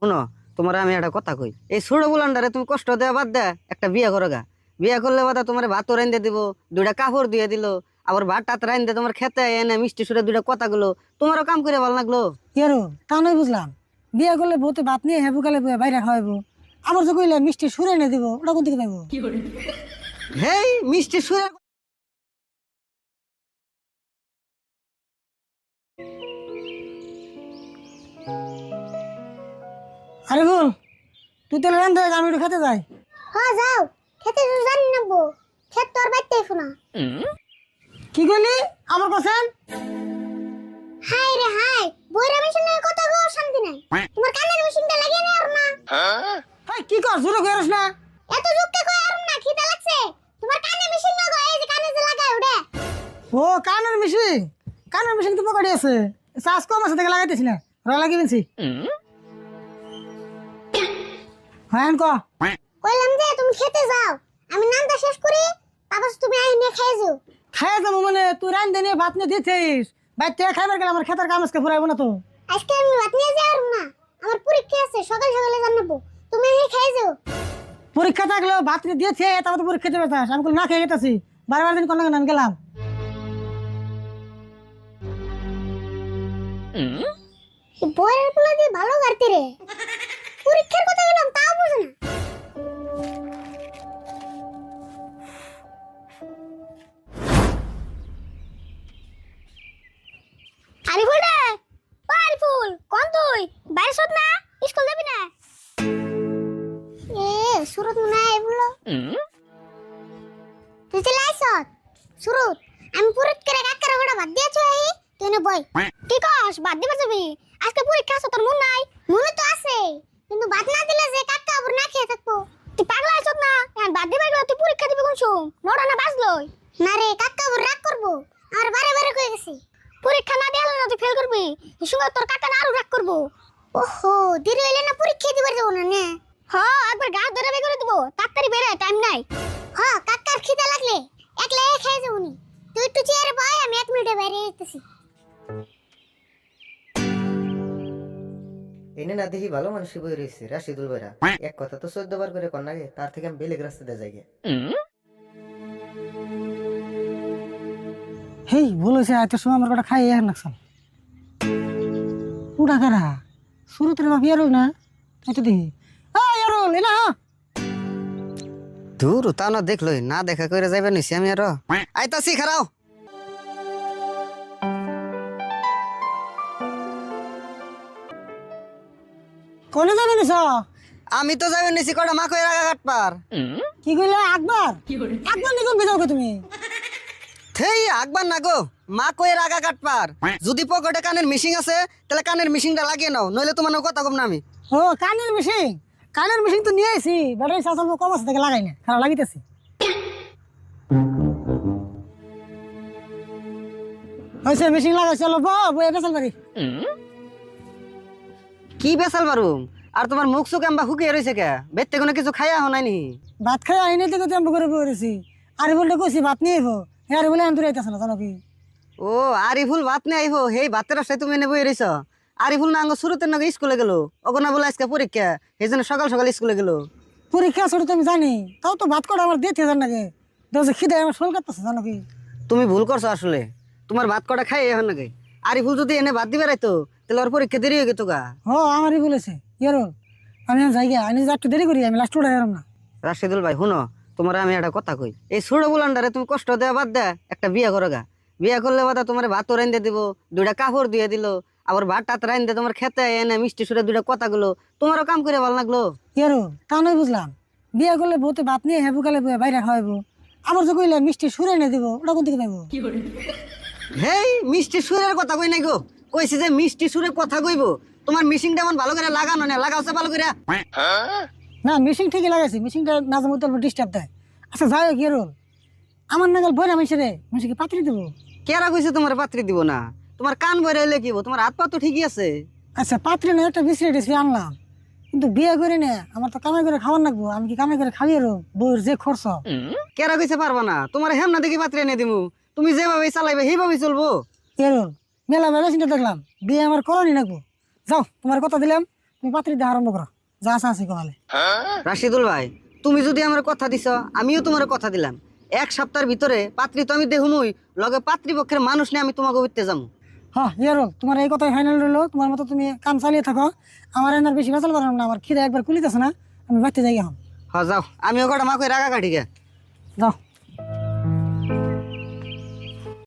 শুনো, তোমার আমি একটা কথা কই, এই ছোট বুলান্ডারে তুমি কষ্ট দেওয়া বাদ দে একটা বিয়ে করো গা। বিয়ে করলে বাদা তোমার ভাত রাইন্দে দিব, দুইটা কাপড় দিয়ে দিল, আবার ভাত টাত রাইন্দে তোমার খেতে এনে মিষ্টি সুরে দুইটা কথা গুলো তোমারও কাম করে ভালো লাগলো। ইয়ারো তা নয় বুঝলাম, বিয়ে করলে বউতে ভাত নিয়ে হেবু কালে বাইরে খাওয়াবো, আমার যে কইলে মিষ্টি সুরে এনে দিব, ওটা কোন থেকে পাইবো? হেই মিষ্টি সুরে আরে বল, তুই তাহলে রান্ধে আমি একটু খেতে যাই। হ্যাঁ যাও, খেতে তো জানি না বউ, খেত তোর বাইতে শোনা। কি কইলি আমার কথা? হাই রে হাই, বইরা মেশিনের কথা গো শান্তি নাই। তোমার কানের মেশিনটা লাগিয়ে নে আর না। হাই কি কর, জোরে কইরস না। এত যুক্তি কই আর না, খিদা লাগছে। তোমার কানের মেশিন না গো, এই যে কানে যে লাগায় ওটা। ও কানের মেশিন, কানের মেশিন তো পকেটে আছে, চার্জ কম আছে থেকে লাগাইতেছি না, রা লাগিয়ে দিনছি। হ্যাঁ ক কইলাম যে তুমি খেতে যাও, আমি নামটা শেষ করি, তারপর তুমি আই নিয়ে খেয়ে যাও। খাই যাবো মানে তুই রান্ধে নিয়ে ভাত নিয়ে দিয়েছিস, বাইরে খাইবার গেলে আমার খেতার কাম আজকে ফুরাইবো না তো। আজকে আমি ভাত নিয়ে যাই না, আমার পরীক্ষা আছে, সকাল সকালে জানাবো, তুমি আই খেয়ে যাও। পরীক্ষা থাকলেও ভাত নিয়ে দিয়েছে, তারপর তো পরীক্ষা দেবে, আমি না খেয়ে গেছি, বারবার দিন কোনো আমি গেলাম। এই বইয়ের পোলা দিয়ে ভালো গাড়তে রে, পরীক্ষার কথা গেলাম তাও বুঝে না। আরিফুল রে, ও আরিফুল, কোন তুই? বাইরে সদ না, স্কুল যাবি না? এ সুরত মনে হয় বলো। তুই চলে আইসত সুরত, আমি পুরুত করে কাকার গোটা বাদ দিয়েছ এই তুই না বই। ঠিক আছে, বাদ দিবা যাবি, আজকে পরীক্ষা আছে, তোর মন নাই? মনে তো আছে, কিন্তু বাদ না দিলে যে কাকা আবার না খেয়ে থাকবো। তুই পাগলা আইসত না, এখন বাদ দিবা গেলে তুই পরীক্ষা দিবি কোন সময়? নটা না বাজলই না রে, কাকা আবার রাগ করবো, আর বারে বারে কয়ে গেছি পরীক্ষা না দেওয়া না তুই ফেল করবি, এই সময় তোর কাকা না আরো রাগ করবো। ওহো, দেরি হইলে না পরীক্ষা দিবার যাবো না নে। হ্যাঁ, একবার গা ধরে বের করে দিব, তাড়াতাড়ি বেরে, টাইম নাই। হ্যাঁ, কাকার খিদা লাগলে একলা খেয়ে যাবো নি, তুই একটু চেয়ারে বয়, আমি 1 মিনিটে বাইরে যেতেছি। এনে না দেখি ভালো মানুষ বই রয়েছে রাশিদুল ভাইরা, এক কথা তো 14 বার করে কর নাগে, তার থেকে আমি বেলেগ রাস্তা দিয়ে যাই গে। হেই বলেছে এত সময় আমার কটা খাই এখন নাকসাল উড়া কারা শুরুতে বাপ ইয়ারুল না, এটা দেখি ইয়ারুল এনা। দূর তা না দেখলই না দেখা করে যাইবে নিছি আমি আরো আইতাছি, খারাও। কোনে যাবে নিছ? আমি তো যাইবে নিছি কটা মা কই রাগা কাটপার। কি কইলে আকবর? আকবর নিকম বেজাও তুমি? থেই আকবার না গো, মা কই রাগা কাটপার। যদি পকেটে কানের মিশিং আছে তাহলে কানের মিশিংটা লাগিয়ে নাও, নইলে তোমার কথা কম না আমি। ও কানের মেশিন, কানের মেশিন তো নিয়ে আইছি, ব্যাটারি চার্জ কম আছে থেকে লাগাই না, খারাপ লাগিতেছি। হয়েছে মেশিন লাগাই, চলো বই বেসাল পারি। কি বেসাল বারুম, আর তোমার মুখ সুখ এমবা হুকিয়ে রয়েছে কে? বেতে কোনো কিছু খাইয়া হো নাই নি? ভাত খাই আইনে থেকে তো আমি করে বলেছি, আরে বলতে কইছি ভাত নিয়ে আইবো, আরে বলে আমি দূরে আইতাছ না, জানো কি? ও আরিফুল ভাত নিয়ে আইবো, হেই ভাতের রাস্তায় তুমি এনে বই রইছ। আরিফুল না আঙ্গ শুরুতে নাকি স্কুলে গেল, অগনা বলে আজকে পরীক্ষা, এই জন্য সকাল সকাল স্কুলে গেল। পরীক্ষা ছোট তো আমি জানি, তাও তো ভাত কটা আমার দিয়ে যান নাকি, দশে খিদে আমার শোল কাটতেছে, জানো কি? তুমি ভুল করছো আসলে, তোমার ভাত কটা খাই এখন নাকি। আরিফুল যদি এনে ভাত দিবে রাইতো তাহলে ওর পরীক্ষা দেরি হয়ে গেত গা। ও আমারই বলেছে ইয়ারুল, আমি যাই গিয়া, আমি একটু দেরি করি, আমি লাস্ট উঠে এলাম না। রাশিদুল ভাই শুনো, তোমার আমি একটা কথা কই, এই ছোট বুলান্ডারে তুমি কষ্ট দেওয়া বাদ দে একটা বিয়ে করো গা। বিয়ে করলে বাদা তোমার ভাত রাইন্দে দিব, দুইটা কাপড় দিয়ে দিল, আবার ভাত টাত রাইন্দে তোমার খেতে এনে মিষ্টি সুরে দুইটা কথা গুলো তোমারও কাম করে ভালো লাগলো। ইয়ারুল তা নয় বুঝলাম, বিয়ে করলে বউতে ভাত নিয়ে হেবু কালে বাইরে খাওয়াবো, আমার যে কইলে মিষ্টি সুরে এনে দিব, ওটা কোন থেকে পাইবো? হেই মিষ্টি সুরের কথা কই নাই গো, কইছি যে মিষ্টি সুরে কথা কইবো। তোমার মিশিংটা এমন ভালো করে লাগানো না, লাগাওছে ভালো করে। না মেশিন ঠিকই লাগাইছি, মেশিনটা মাঝে মধ্যে ডিস্টার্ব দেয়। আচ্ছা যাই হোক ইয়ারুল, আমার নাগাল বইরা মিশে মিশিকে পাত্রি দেবো। কেরা কইছে তোমার পাত্রী দিব না? তোমার কান বইরে হইলে কি হবো, তোমার হাত পা তো ঠিকই আছে। আচ্ছা পাত্রে না একটা বিশ্রি টিসরি আনলাম, কিন্তু বিয়ে করে নে আমার তো কামাই করে খাওয়ার লাগবো, আমি কি কামাই করে খাবি আর বউর যে খরচ। কেরা কইছে পারবা না? তোমার হেমনা দেখি পাত্রী এনে দিমু, তুমি যেভাবে চালাইবে সেইভাবে চলবো। ইয়ারুল মেলা ভেবে চিন্তা দেখলাম, বিয়ে আমার করনি লাগবো, যাও তোমার কথা দিলাম, তুমি পাত্রী দেখা আরম্ভ করো, যা আছে আছে কপালে। রাশিদুল ভাই, তুমি যদি আমার কথা দিছ, আমিও তোমার কথা দিলাম। 1 সপ্তাহের ভিতরে পাত্রী তো আমি দেখুমই, লগে পাত্রীপক্ষের মানুষ নিয়ে আমি তোমাকে উঠতে যাবো। হ্যাঁ ইয়ারো, তোমার এই কথাই ফাইনাল রইলো। তোমার মতো তুমি কাম চালিয়ে থাকো, আমার এনার বেশি বেচাল পারলাম না, আমার খিদে একবার কুলিতেছে না, আমি বাড়তে যাই এখন। যাও, আমিও কটা মাকে রাগা কাঠিকে যাও।